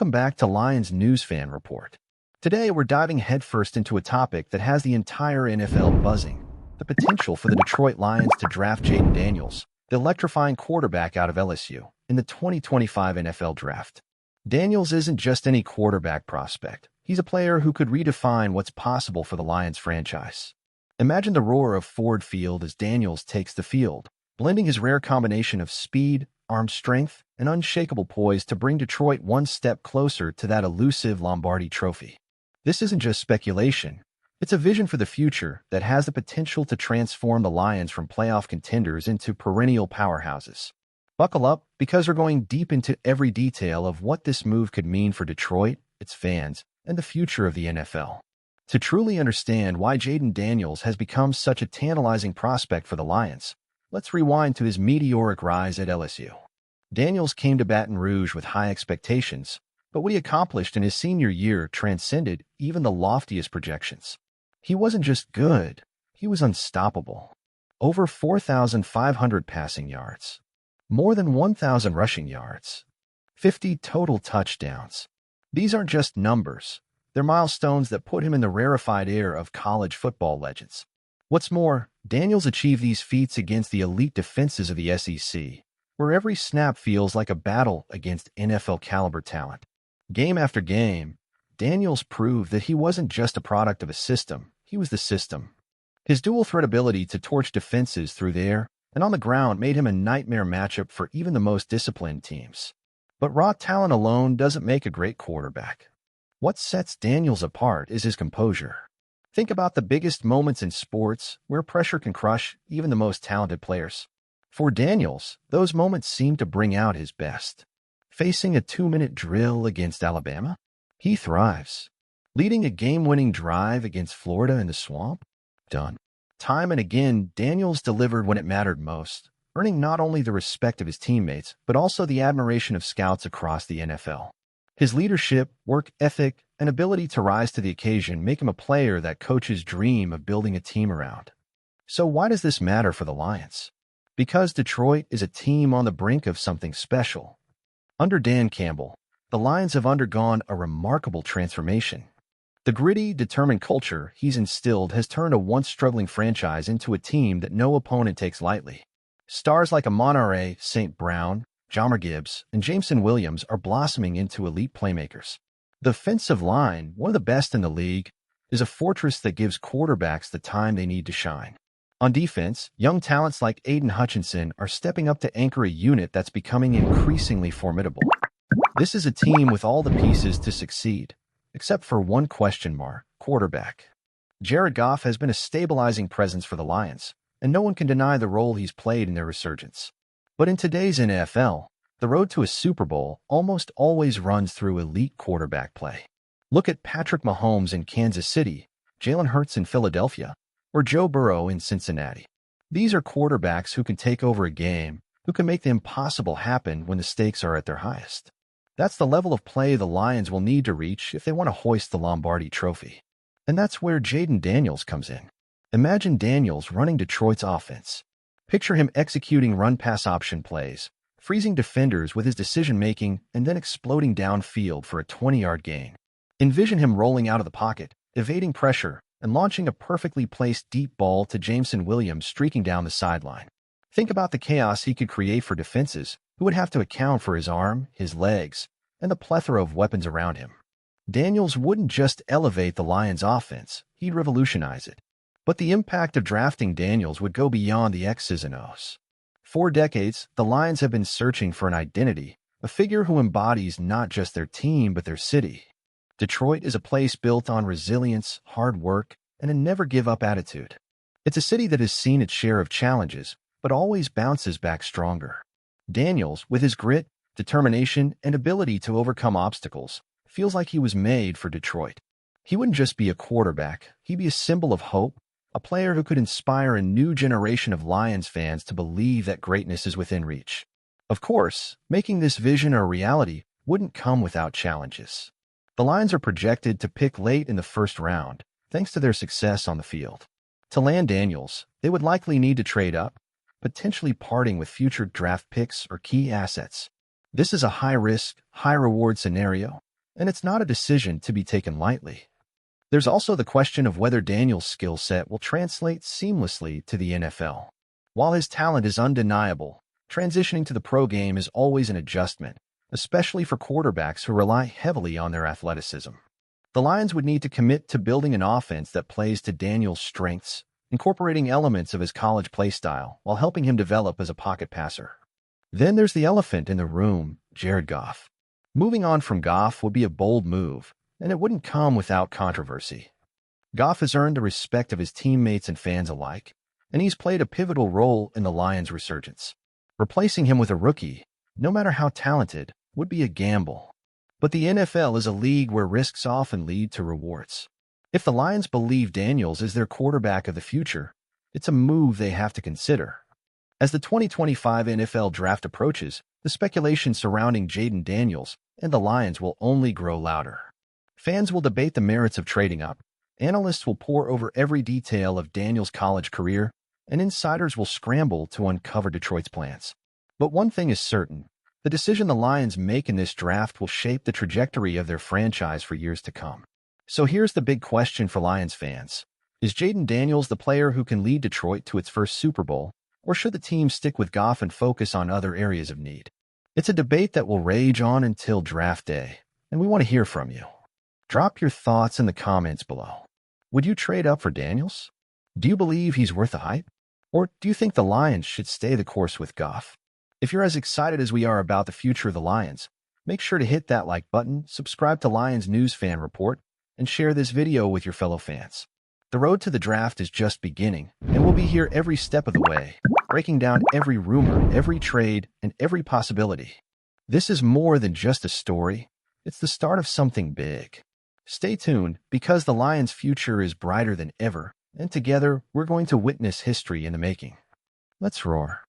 Welcome back to Lions News Fan Report. Today, we're diving headfirst into a topic that has the entire NFL buzzing: the potential for the Detroit Lions to draft Jaden Daniels, the electrifying quarterback out of LSU, in the 2025 NFL Draft. Daniels isn't just any quarterback prospect. He's a player who could redefine what's possible for the Lions franchise. Imagine the roar of Ford Field as Daniels takes the field, blending his rare combination of speed, arm strength, and unshakable poise to bring Detroit one step closer to that elusive Lombardi trophy. This isn't just speculation. It's a vision for the future that has the potential to transform the Lions from playoff contenders into perennial powerhouses. Buckle up, because we're going deep into every detail of what this move could mean for Detroit, its fans, and the future of the NFL. To truly understand why Jaden Daniels has become such a tantalizing prospect for the Lions, let's rewind to his meteoric rise at LSU. Daniels came to Baton Rouge with high expectations, but what he accomplished in his senior year transcended even the loftiest projections. He wasn't just good, he was unstoppable. Over 4,500 passing yards, more than 1,000 rushing yards, 50 total touchdowns. These aren't just numbers, they're milestones that put him in the rarefied air of college football legends. What's more, Daniels achieved these feats against the elite defenses of the SEC, where every snap feels like a battle against NFL-caliber talent. Game after game, Daniels proved that he wasn't just a product of a system, he was the system. His dual-threat ability to torch defenses through the air and on the ground made him a nightmare matchup for even the most disciplined teams. But raw talent alone doesn't make a great quarterback. What sets Daniels apart is his composure. Think about the biggest moments in sports where pressure can crush even the most talented players. For Daniels, those moments seem to bring out his best. Facing a 2-minute drill against Alabama, he thrives. Leading a game-winning drive against Florida in the swamp, done. Time and again, Daniels delivered when it mattered most, earning not only the respect of his teammates, but also the admiration of scouts across the NFL. His leadership, work ethic, and ability to rise to the occasion make him a player that coaches dream of building a team around. So why does this matter for the Lions? Because Detroit is a team on the brink of something special. Under Dan Campbell, the Lions have undergone a remarkable transformation. The gritty, determined culture he's instilled has turned a once-struggling franchise into a team that no opponent takes lightly. Stars like Amon-Ra St. Brown, Jahmyr Gibbs, and Jameson Williams are blossoming into elite playmakers. The offensive line, one of the best in the league, is a fortress that gives quarterbacks the time they need to shine. On defense, young talents like Aiden Hutchinson are stepping up to anchor a unit that's becoming increasingly formidable. This is a team with all the pieces to succeed, except for one question mark: quarterback. Jared Goff has been a stabilizing presence for the Lions, and no one can deny the role he's played in their resurgence. But in today's NFL, the road to a Super Bowl almost always runs through elite quarterback play. Look at Patrick Mahomes in Kansas City, Jalen Hurts in Philadelphia, or Joe Burrow in Cincinnati. These are quarterbacks who can take over a game, who can make the impossible happen when the stakes are at their highest. That's the level of play the Lions will need to reach if they want to hoist the Lombardi trophy. And that's where Jaden Daniels comes in. Imagine Daniels running Detroit's offense. Picture him executing run-pass option plays, freezing defenders with his decision-making, and then exploding downfield for a 20-yard gain. Envision him rolling out of the pocket, evading pressure, and launching a perfectly placed deep ball to Jameson Williams streaking down the sideline. Think about the chaos he could create for defenses who would have to account for his arm, his legs, and the plethora of weapons around him. Daniels wouldn't just elevate the Lions' offense, he'd revolutionize it. But the impact of drafting Daniels would go beyond the X's and O's. For decades, the Lions have been searching for an identity, a figure who embodies not just their team but their city. Detroit is a place built on resilience, hard work, and a never-give-up attitude. It's a city that has seen its share of challenges, but always bounces back stronger. Daniels, with his grit, determination, and ability to overcome obstacles, feels like he was made for Detroit. He wouldn't just be a quarterback, he'd be a symbol of hope, a player who could inspire a new generation of Lions fans to believe that greatness is within reach. Of course, making this vision a reality wouldn't come without challenges. The Lions are projected to pick late in the first round, thanks to their success on the field. To land Daniels, they would likely need to trade up, potentially parting with future draft picks or key assets. This is a high-risk, high-reward scenario, and it's not a decision to be taken lightly. There's also the question of whether Daniels' skill set will translate seamlessly to the NFL. While his talent is undeniable, transitioning to the pro game is always an adjustment, especially for quarterbacks who rely heavily on their athleticism. The Lions would need to commit to building an offense that plays to Daniels' strengths, incorporating elements of his college play style while helping him develop as a pocket passer. Then there's the elephant in the room, Jared Goff. Moving on from Goff would be a bold move, and it wouldn't come without controversy. Goff has earned the respect of his teammates and fans alike, and he's played a pivotal role in the Lions' resurgence. Replacing him with a rookie, no matter how talented, would be a gamble. But the NFL is a league where risks often lead to rewards. If the Lions believe Daniels is their quarterback of the future, it's a move they have to consider. As the 2025 NFL Draft approaches, the speculation surrounding Jaden Daniels and the Lions will only grow louder. Fans will debate the merits of trading up, analysts will pore over every detail of Daniels' college career, and insiders will scramble to uncover Detroit's plans. But one thing is certain, the decision the Lions make in this draft will shape the trajectory of their franchise for years to come. So here's the big question for Lions fans. Is Jaden Daniels the player who can lead Detroit to its first Super Bowl? Or should the team stick with Goff and focus on other areas of need? It's a debate that will rage on until draft day, and we want to hear from you. Drop your thoughts in the comments below. Would you trade up for Daniels? Do you believe he's worth the hype? Or do you think the Lions should stay the course with Goff? If you're as excited as we are about the future of the Lions, make sure to hit that like button, subscribe to Lions News Fan Report, and share this video with your fellow fans. The road to the draft is just beginning, and we'll be here every step of the way, breaking down every rumor, every trade, and every possibility. This is more than just a story. It's the start of something big. Stay tuned, because the Lions' future is brighter than ever, and together we're going to witness history in the making. Let's roar.